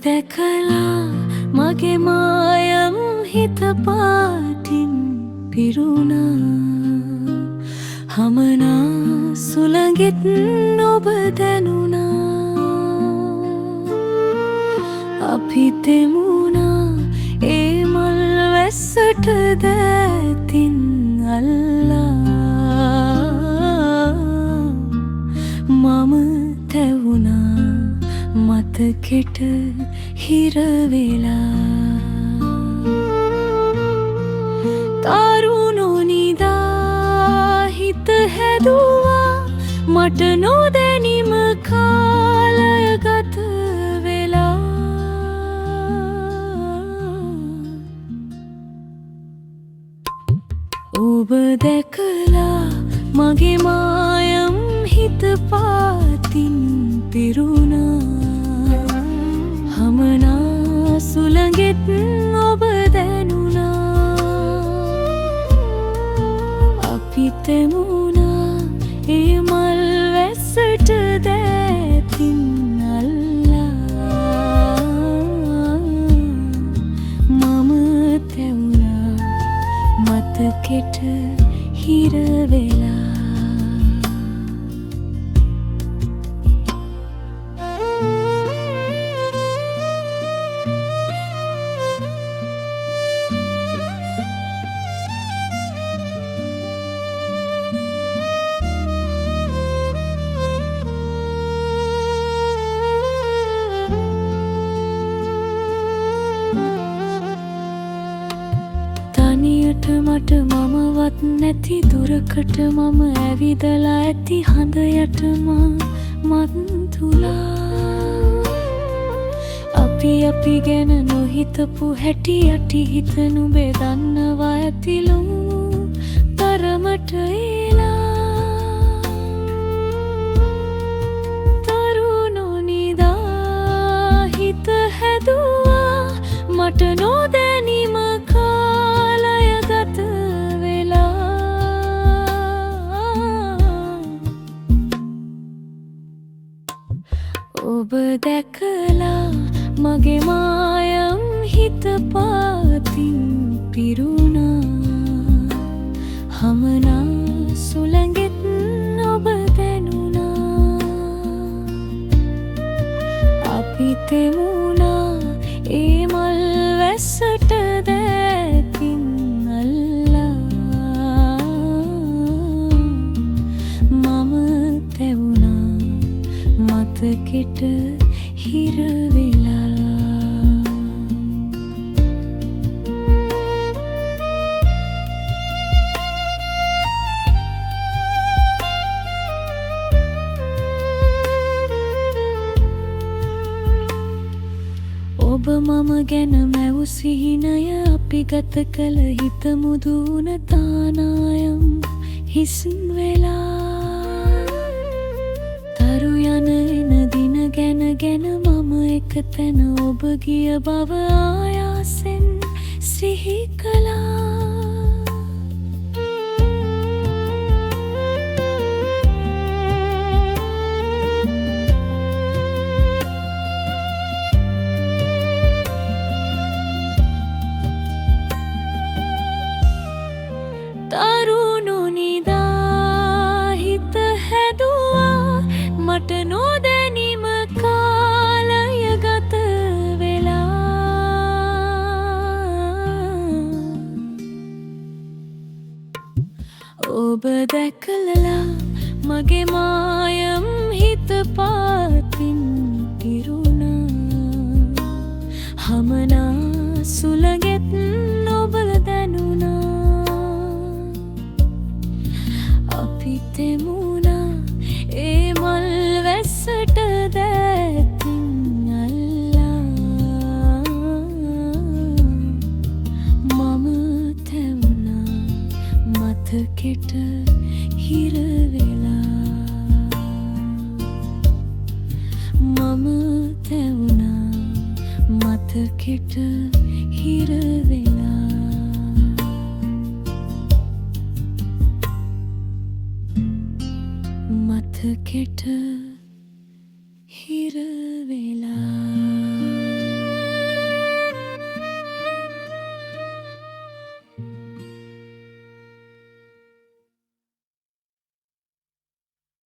දැකලා මගේ මායම් හිත පාටින් පිරුණා හමනා සුළඟෙත් ඔබ දැනුණා අපි දෙමුණා ඒ මල් වැස්සට දැතින් අල්ලා මම තැවුණා මතකෙට හිරවෙලා තරුණෝ නිදා හිත හැදුවා මට නොදැනීම කාලය ගත වෙලා ඔබ දැකලා මගේ මායම් හිත පාතින් පිරුණා හමනා සුළඟෙත් ඔබ දැනුණා අපි තෙමුණා ඒ මල් වැස්සට දැතින් අල්ලා මම තැවුණා මතකෙට හිරවෙලා මට මමවත් නැති දුරකට මම ඇවිදලා ඇති හඳ යට මත් තුලා අපි ගැන නොහිතපු හැටි යටි හිත නුඹේ දන්නවා ඇතිලු තරමට එලා තරුණෝ නිදා හිත හැදුවා මට නොදැනීම ඔබ දැකලා මගේ මායම් හිත පාතින් පිරුණා හමනා සුළඟෙත් ඔබ දැනුණා අපි තෙමුණා ඒ මල් වැස්සට දැතින් අල්ලා මම තෙවුණා මතකෙට හිරවෙලා ඔබ මම ගැන මැවු සිහිනය අපි ගත කළ හිත මුදුන තානායම් හිස්න් වෙලා තරු යන එන දින ගැන මම එක තැන ඔබ ගිය බව ආයාසෙන් සිහි කළා තරුණෝ නිදා හිත හැදුවා මට නොදැනීම කාලය ගත වෙලා ඔබ දැකලා මගේ මායම් හිත පාතින් පිරුණා හමනා සුළඟෙත් ඔබ දැනුණා අපි තෙමුණා ඒ මල් වැස්සට දැතින් අල්ලා මම තැවුණා මතකෙට හිරවෙලා මම තැවුණා මතකෙට හිරවෙලා මතකෙට හිරවෙලා